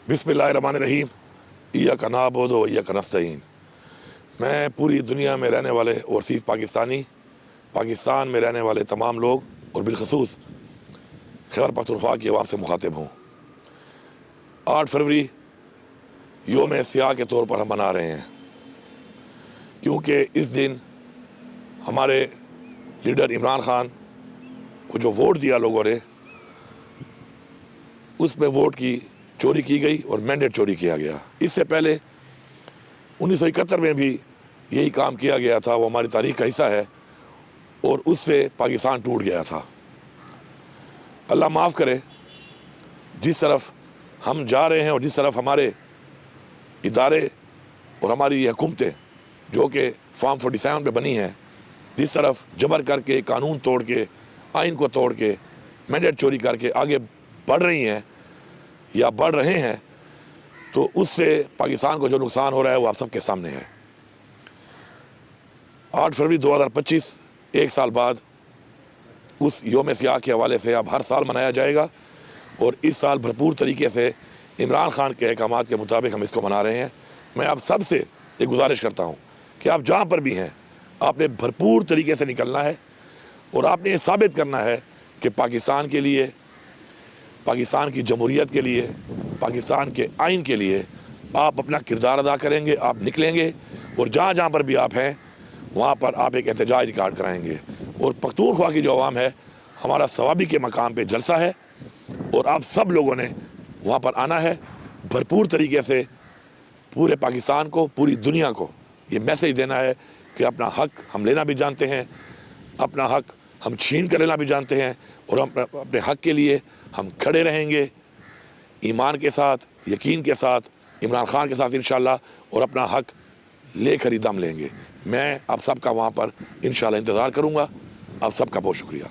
बिस्मिल्लाहिर्रहमानिर्रहीम। इय्याका नअबुदु व इय्याका नस्तईन। मैं पूरी दुनिया में रहने वाले ओवरसीज़ पाकिस्तान में रहने वाले तमाम लोग और बिलखसूस खैबर पख्तूनख्वा की आवाम से मुखातिब हूँ। 8 फरवरी योम सियाह के तौर पर हम मना रहे हैं, क्योंकि इस दिन हमारे लीडर इमरान खान को जो वोट दिया लोगों ने, उसमें वोट की चोरी की गई और मैंडेट चोरी किया गया। इससे पहले 1971 में भी यही काम किया गया था, वो हमारी तारीख का हिस्सा है और उससे पाकिस्तान टूट गया था। अल्लाह माफ़ करे, जिस तरफ हम जा रहे हैं और जिस तरफ हमारे इदारे और हमारी हुकूमतें जो कि फॉर्म 47 पे बनी हैं, जिस तरफ जबर करके, कानून तोड़ के, आइन को तोड़ के, मैंडेट चोरी करके आगे बढ़ रही हैं या बढ़ रहे हैं, तो उससे पाकिस्तान को जो नुकसान हो रहा है वो आप सबके सामने है। 8 फरवरी 2025 एक साल बाद उस योम सियाह के हवाले से अब हर साल मनाया जाएगा और इस साल भरपूर तरीके से इमरान खान के अहकामात के मुताबिक हम इसको मना रहे हैं। मैं आप सब से एक गुजारिश करता हूँ कि आप जहाँ पर भी हैं, आपने भरपूर तरीके से निकलना है और आपने ये साबित करना है कि पाकिस्तान के लिए, पाकिस्तान की जमहूरियत के लिए, पाकिस्तान के आइन के लिए आप अपना किरदार अदा करेंगे। आप निकलेंगे और जहाँ जहाँ पर भी आप हैं वहाँ पर आप एक एहतजाज रिकॉर्ड कराएंगे। और पख्तूनख्वा की जो आवाम है, हमारा सवाबी के मकाम पे जलसा है और आप सब लोगों ने वहाँ पर आना है। भरपूर तरीके से पूरे पाकिस्तान को, पूरी दुनिया को ये मैसेज देना है कि अपना हक हम लेना भी जानते हैं, अपना हक हम छीन कर लेना भी जानते हैं और हम अपने हक के लिए हम खड़े रहेंगे ईमान के साथ, यकीन के साथ, इमरान खान के साथ इंशाअल्लाह, और अपना हक लेकर ही दम लेंगे। मैं आप सबका वहाँ पर इंशाअल्लाह इंतज़ार करूँगा। आप सबका बहुत शुक्रिया।